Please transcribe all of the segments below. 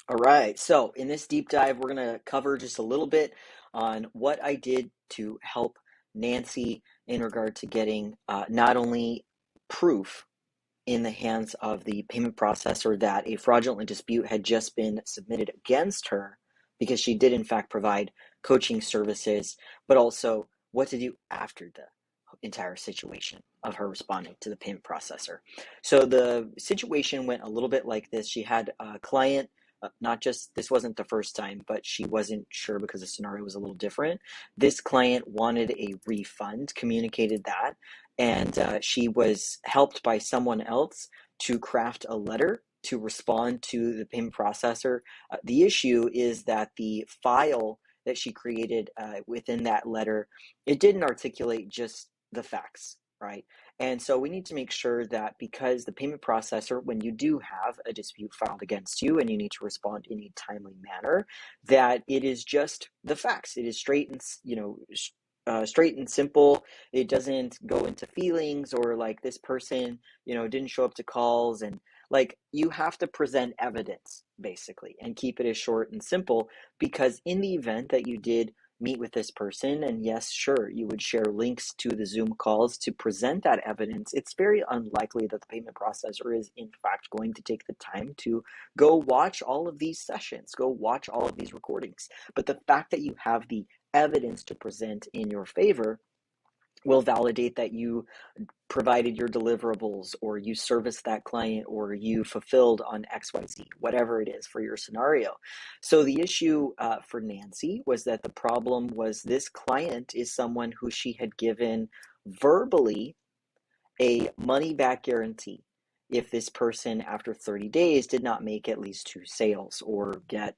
All right, so in this deep dive, we're going to cover just a little bit on what I did to help Nancy in regard to getting not only proof in the hands of the payment processor that a fraudulent dispute had just been submitted against her because she did, in fact, provide coaching services, but also what to do after the entire situation of her responding to the payment processor. So the situation went a little bit like this. She had a client, not just, this wasn't the first time, but she wasn't sure because the scenario was a little different. This client wanted a refund, communicated that, and she was helped by someone else to craft a letter to respond to the payment processor. The issue is that the file that she created within that letter, it didn't articulate just the facts, right? And so we need to make sure that because the payment processor, when you do have a dispute filed against you and you need to respond in a timely manner, that it is just the facts. It is straight and, straight and simple. It doesn't go into feelings or like this person, didn't show up to calls, and like you have to present evidence basically and keep it as short and simple, because in the event that you did meet with this person and yes, sure, you would share links to the Zoom calls to present that evidence, it's very unlikely that the payment processor is in fact going to take the time to go watch all of these sessions, go watch all of these recordings. But the fact that you have the evidence to present in your favor will validate that you provided your deliverables, or you serviced that client, or you fulfilled on XYZ, whatever it is for your scenario. So the issue for Nancy was that the problem was this client is someone who she had given verbally a money back guarantee if this person after 30 days did not make at least 2 sales or get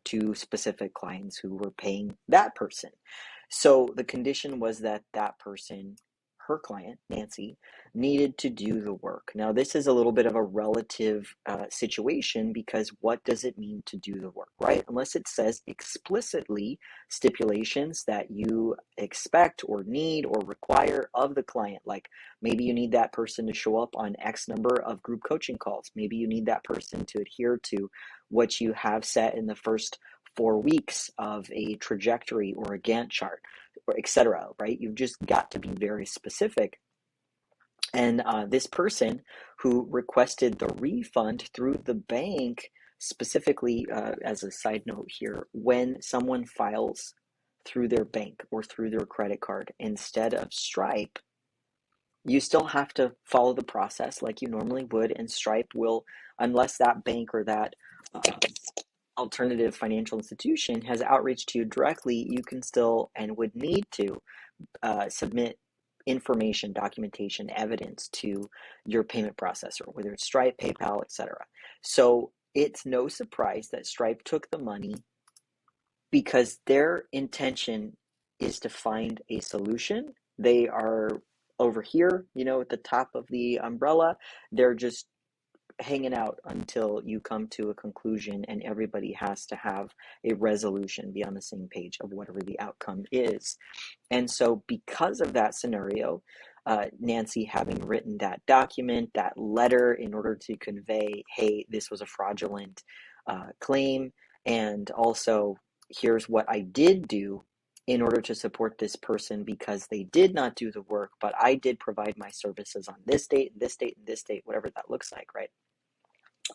to specific clients who were paying that person. So the condition was that that person, her client, Nancy, needed to do the work. Now, this is a little bit of a relative situation, because what does it mean to do the work, right? Unless it says explicitly stipulations that you expect or need or require of the client. Like maybe you need that person to show up on X number of group coaching calls. Maybe you need that person to adhere to what you have set in the first 4 weeks of a trajectory or a Gantt chart, or etc. Right? You've just got to be very specific. And this person who requested the refund through the bank, specifically, as a side note here, when someone files through their bank or through their credit card instead of Stripe, you still have to follow the process like you normally would, and Stripe will, unless that bank or that uh, alternative financial institution has outreach to you directly, you can still and would need to submit information, documentation, evidence to your payment processor, whether it's Stripe, PayPal, etc. So it's no surprise that Stripe took the money, because their intention is to find a solution. They are over here, at the top of the umbrella. They're just hanging out until you come to a conclusion, and everybody has to have a resolution, be on the same page of whatever the outcome is. And so because of that scenario, Nancy having written that document, that letter, in order to convey, hey, this was a fraudulent claim, and also here's what I did do in order to support this person, because they did not do the work, but I did provide my services on this date, this date, and this date, whatever that looks like, right?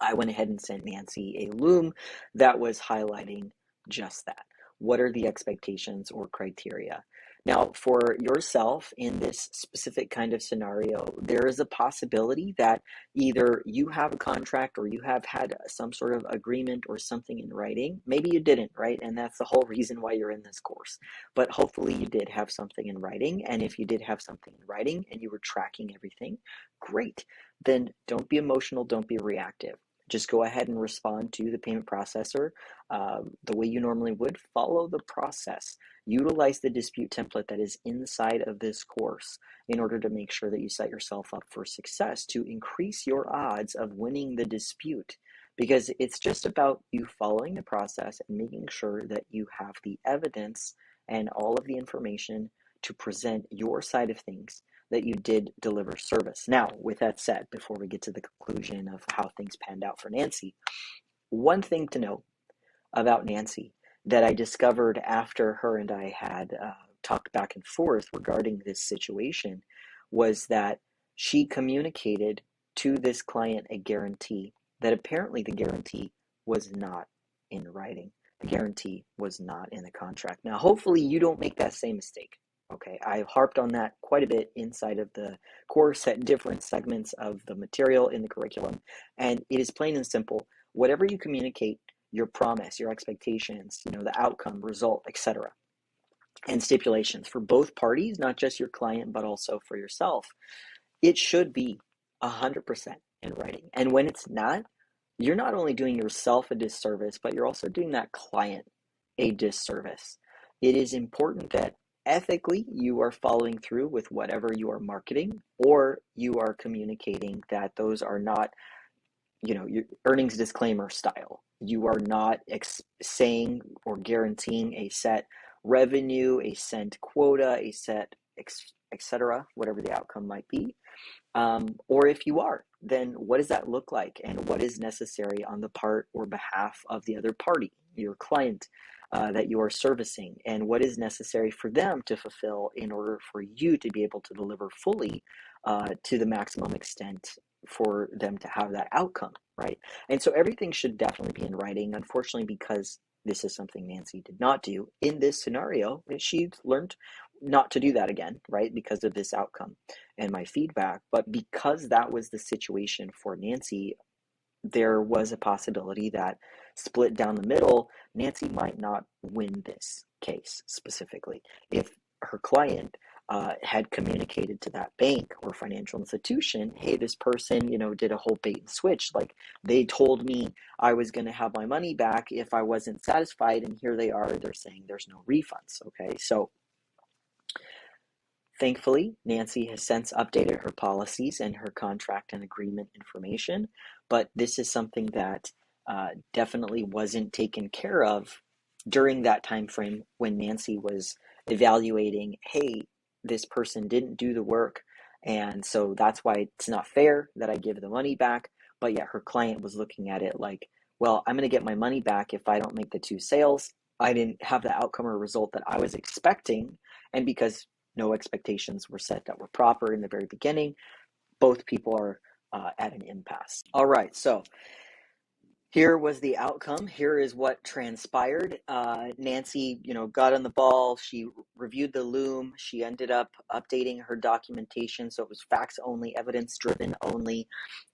I went ahead and sent Nancy a loom that was highlighting just that. What are the expectations or criteria? Now, for yourself in this specific kind of scenario, there is a possibility that either you have a contract or you have had some sort of agreement or something in writing. Maybe you didn't, right? And that's the whole reason why you're in this course. But hopefully you did have something in writing. And if you did have something in writing and you were tracking everything, great. Then don't be emotional, don't be reactive. Just go ahead and respond to the payment processor the way you normally would. Follow the process. Utilize the dispute template that is inside of this course in order to make sure that you set yourself up for success, to increase your odds of winning the dispute. Because it's just about you following the process and making sure that you have the evidence and all of the information to present your side of things, that you did deliver service. Now, with that said, before we get to the conclusion of how things panned out for Nancy, one thing to know about Nancy that I discovered after her and I had talked back and forth regarding this situation was that she communicated to this client a guarantee that apparently the guarantee was not in writing. The guarantee was not in the contract. Now, hopefully, you don't make that same mistake. Okay, I've harped on that quite a bit inside of the course at different segments of the material in the curriculum. And it is plain and simple. Whatever you communicate, your promise, your expectations, the outcome, result, etc., and stipulations for both parties, not just your client, but also for yourself, it should be 100% in writing. And when it's not, you're not only doing yourself a disservice, but you're also doing that client a disservice. It is important that ethically you are following through with whatever you are marketing, or you are communicating that those are not, your earnings disclaimer style. You are not saying or guaranteeing a set revenue, a set quota, a set, etc., whatever the outcome might be. Or if you are, then what does that look like, and what is necessary on the part or behalf of the other party, your client, that you are servicing, and what is necessary for them to fulfill in order for you to be able to deliver fully to the maximum extent for them to have that outcome, right? And so everything should definitely be in writing. Unfortunately, because this is something Nancy did not do in this scenario, she learned not to do that again, right? Because of this outcome and my feedback. But because that was the situation for Nancy, there was a possibility that split down the middle, Nancy might not win this case specifically. If her client had communicated to that bank or financial institution, hey, this person, did a whole bait and switch. Like, they told me I was going to have my money back if I wasn't satisfied, and here they are, they're saying there's no refunds. Okay, so thankfully, Nancy has since updated her policies and her contract and agreement information, but this is something that definitely wasn't taken care of during that time frame when Nancy was evaluating, hey, this person didn't do the work, and so that's why it's not fair that I give the money back. But yet her client was looking at it like, well, I'm going to get my money back if I don't make the 2 sales. I didn't have the outcome or result that I was expecting, and because no expectations were set that were proper in the very beginning, both people are at an impasse. All right, so here was the outcome. Here is what transpired. Nancy, got on the ball. She reviewed the loom. She ended up updating her documentation, so it was facts only, evidence driven only,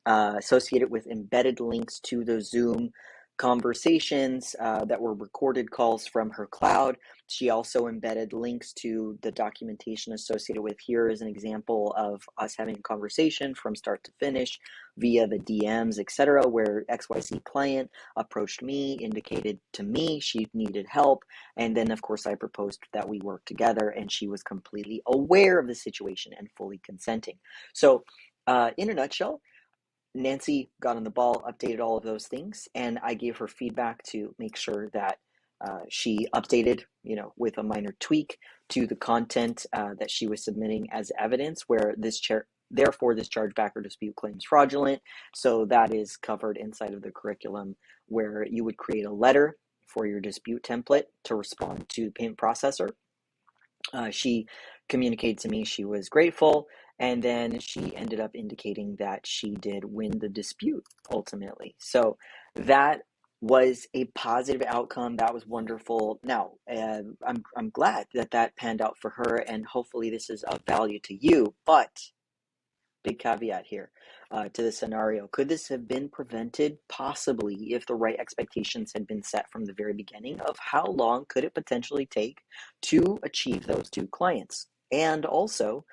associated with embedded links to the Zoom conversations that were recorded calls from her cloud. She also embedded links to the documentation associated with, here is an example of us having a conversation from start to finish via the DMs, etc., where XYZ client approached me, indicated to me she needed help, and then of course I proposed that we work together, and she was completely aware of the situation and fully consenting. So in a nutshell, Nancy got on the ball, updated all of those things, and I gave her feedback to make sure that she updated, with a minor tweak to the content that she was submitting as evidence, where therefore this chargeback or dispute claims fraudulent. So that is covered inside of the curriculum, where you would create a letter for your dispute template to respond to the payment processor. She communicated to me she was grateful, and then she ended up indicating that she did win the dispute ultimately. So that was a positive outcome. That was wonderful. Now, I'm glad that panned out for her, and hopefully this is of value to you. But big caveat here to the scenario. Could this have been prevented? Possibly, if the right expectations had been set from the very beginning of how long could it potentially take to achieve those 2 clients. And also,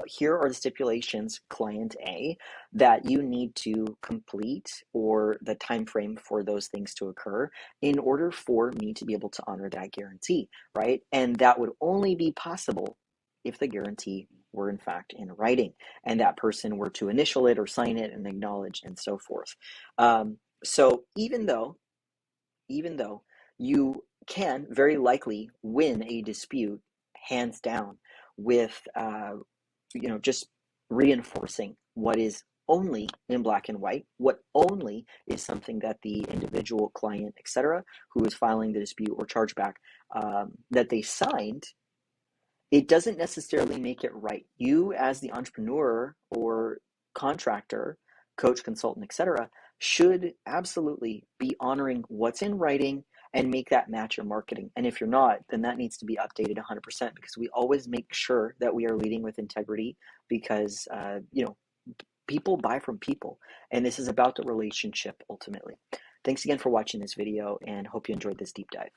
here are the stipulations, client A, that you need to complete, or the time frame for those things to occur, in order for me to be able to honor that guarantee, right? And that would only be possible if the guarantee were in fact in writing, and that person were to initial it or sign it and acknowledge and so forth. So even though you can very likely win a dispute hands down with just reinforcing what is only in black and white, what only is something that the individual client, etc., who is filing the dispute or chargeback, that they signed, it doesn't necessarily make it right. You, as the entrepreneur or contractor, coach, consultant, etc., should absolutely be honoring what's in writing and make that match your marketing. And if you're not, then that needs to be updated 100%, because we always make sure that we are leading with integrity, because people buy from people, and this is about the relationship ultimately. Thanks again for watching this video, and hope you enjoyed this deep dive.